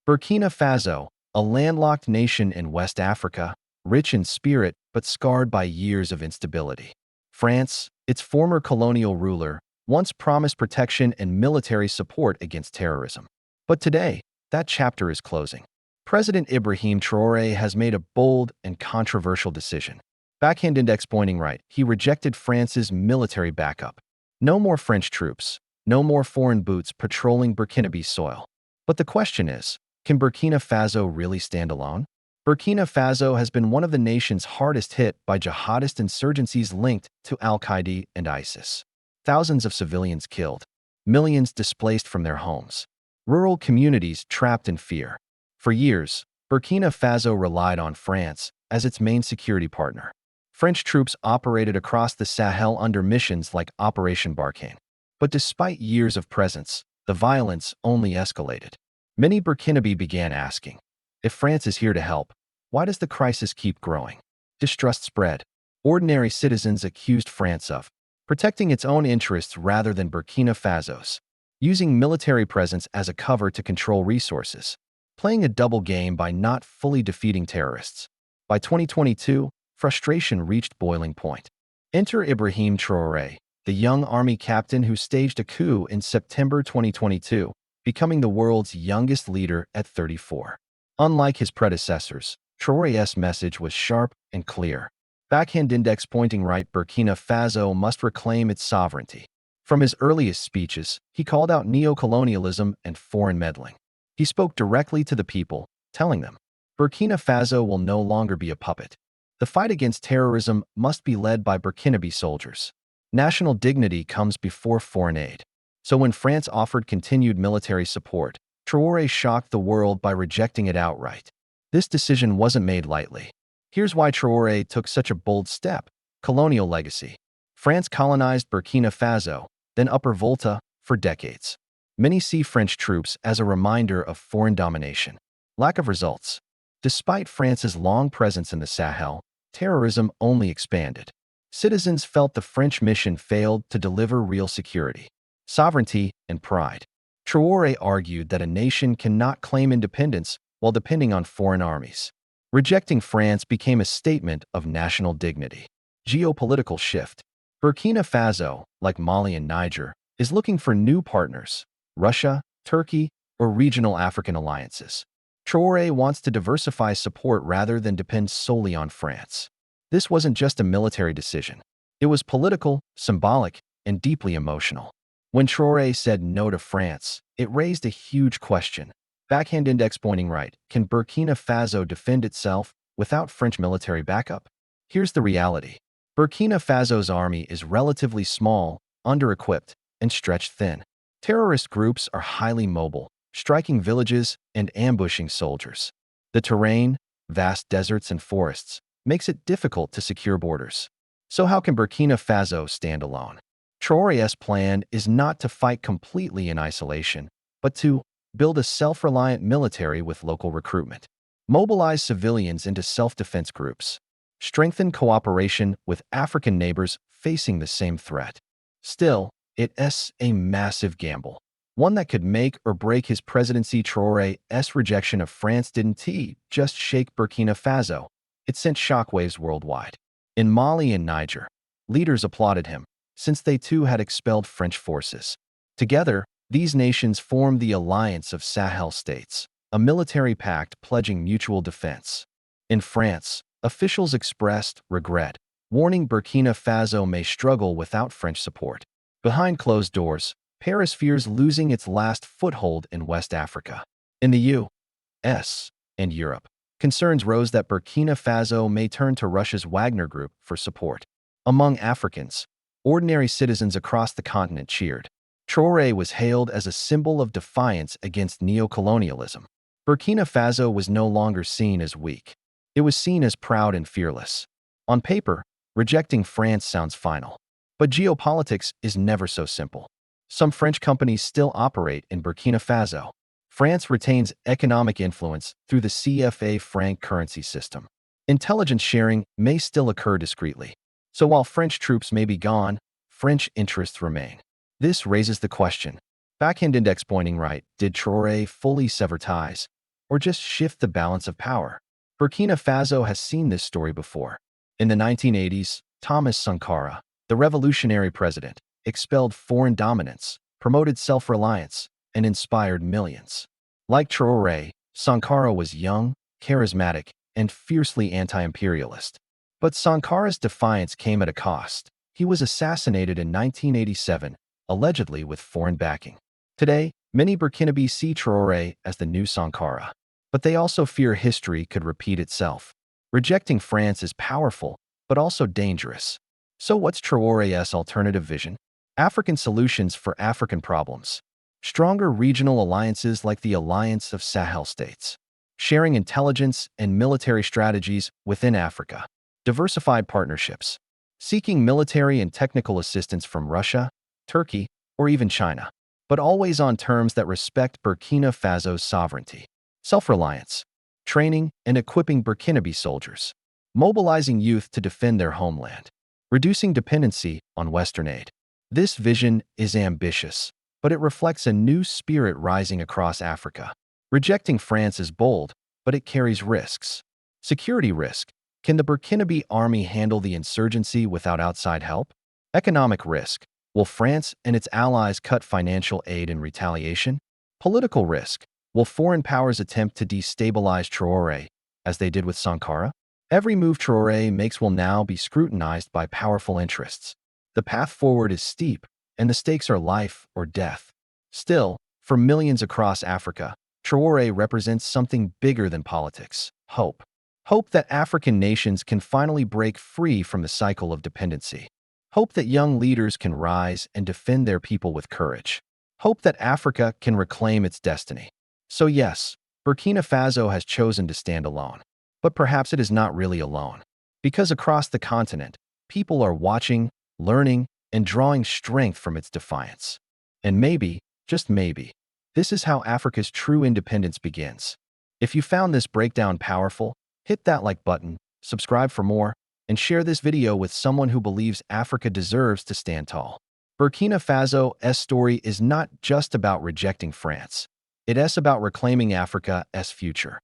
Burkina Faso, a landlocked nation in West Africa, rich in spirit but scarred by years of instability. France, its former colonial ruler, once promised protection and military support against terrorism. But today, that chapter is closing. President Ibrahim Traoré has made a bold and controversial decision. Backhand index pointing right, he rejected France's military backup. No more French troops, no more foreign boots patrolling Burkinabe soil. But the question is, can Burkina Faso really stand alone? Burkina Faso has been one of the nations hardest hit by jihadist insurgencies linked to al-Qaeda and ISIS. Thousands of civilians killed, millions displaced from their homes, rural communities trapped in fear. For years, Burkina Faso relied on France as its main security partner. French troops operated across the Sahel under missions like Operation Barkhane. But despite years of presence, the violence only escalated. Many Burkinabe began asking, if France is here to help, why does the crisis keep growing? Distrust spread. Ordinary citizens accused France of protecting its own interests rather than Burkina Faso's, using military presence as a cover to control resources, playing a double game by not fully defeating terrorists. By 2022, frustration reached boiling point. Enter Ibrahim Traoré, the young army captain who staged a coup in September 2022, becoming the world's youngest leader at 34. Unlike his predecessors, Traoré's message was sharp and clear. Backhand index pointing right, Burkina Faso must reclaim its sovereignty. From his earliest speeches, he called out neo-colonialism and foreign meddling. He spoke directly to the people, telling them, Burkina Faso will no longer be a puppet. The fight against terrorism must be led by Burkinabe soldiers. National dignity comes before foreign aid. So when France offered continued military support, Traoré shocked the world by rejecting it outright. This decision wasn't made lightly. Here's why Traoré took such a bold step: colonial legacy. France colonized Burkina Faso, then Upper Volta, for decades. Many see French troops as a reminder of foreign domination. Lack of results. Despite France's long presence in the Sahel, terrorism only expanded. Citizens felt the French mission failed to deliver real security, sovereignty, and pride. Traoré argued that a nation cannot claim independence while depending on foreign armies. Rejecting France became a statement of national dignity. Geopolitical shift. Burkina Faso, like Mali and Niger, is looking for new partners: Russia, Turkey, or regional African alliances. Traoré wants to diversify support rather than depend solely on France. This wasn't just a military decision. It was political, symbolic, and deeply emotional. When Traoré said no to France, it raised a huge question. Backhand index pointing right, can Burkina Faso defend itself without French military backup? Here's the reality. Burkina Faso's army is relatively small, under-equipped, and stretched thin. Terrorist groups are highly mobile, striking villages and ambushing soldiers. The terrain, vast deserts and forests, makes it difficult to secure borders. So how can Burkina Faso stand alone? Traoré's plan is not to fight completely in isolation, but to build a self-reliant military with local recruitment, mobilize civilians into self-defense groups, strengthen cooperation with African neighbors facing the same threat. Still, it's a massive gamble, one that could make or break his presidency. Traoré's rejection of France didn't just shake Burkina Faso, it sent shockwaves worldwide. In Mali and Niger, leaders applauded him, since they too had expelled French forces. Together, these nations formed the Alliance of Sahel States, a military pact pledging mutual defense. In France, officials expressed regret, warning Burkina Faso may struggle without French support. Behind closed doors, Paris fears losing its last foothold in West Africa. In the U.S. and Europe, concerns rose that Burkina Faso may turn to Russia's Wagner Group for support. Among Africans, ordinary citizens across the continent cheered. Traoré was hailed as a symbol of defiance against neo-colonialism. Burkina Faso was no longer seen as weak. It was seen as proud and fearless. On paper, rejecting France sounds final. But geopolitics is never so simple. Some French companies still operate in Burkina Faso. France retains economic influence through the CFA franc currency system. Intelligence sharing may still occur discreetly. So while French troops may be gone, French interests remain. This raises the question: backhand index pointing right, did Traoré fully sever ties? or just shift the balance of power. Burkina Faso has seen this story before. In the 1980s, Thomas Sankara, the revolutionary president, expelled foreign dominance, promoted self-reliance, and inspired millions. Like Traoré, Sankara was young, charismatic, and fiercely anti-imperialist. But Sankara's defiance came at a cost. He was assassinated in 1987, allegedly with foreign backing. Today, many Burkinabés see Traoré as the new Sankara. But they also fear history could repeat itself. Rejecting France is powerful, but also dangerous. So what's Traoré's alternative vision? African solutions for African problems. Stronger regional alliances like the Alliance of Sahel States. Sharing intelligence and military strategies within Africa. Diversified partnerships. Seeking military and technical assistance from Russia, Turkey, or even China. But always on terms that respect Burkina Faso's sovereignty. Self-reliance. Training and equipping Burkinabé soldiers. Mobilizing youth to defend their homeland. Reducing dependency on Western aid. This vision is ambitious, but it reflects a new spirit rising across Africa. Rejecting France is bold, but it carries risks. Security risk. Can the Burkinabé army handle the insurgency without outside help? Economic risk. Will France and its allies cut financial aid in retaliation? Political risk. Will foreign powers attempt to destabilize Traoré, as they did with Sankara? Every move Traoré makes will now be scrutinized by powerful interests. The path forward is steep, and the stakes are life or death. Still, for millions across Africa, Traoré represents something bigger than politics: hope. Hope that African nations can finally break free from the cycle of dependency. Hope that young leaders can rise and defend their people with courage. Hope that Africa can reclaim its destiny. So yes, Burkina Faso has chosen to stand alone. But perhaps it is not really alone. Because across the continent, people are watching, learning, and drawing strength from its defiance. And maybe, just maybe, this is how Africa's true independence begins. If you found this breakdown powerful, hit that like button, subscribe for more, and share this video with someone who believes Africa deserves to stand tall. Burkina Faso's story is not just about rejecting France. It is about reclaiming Africa's future.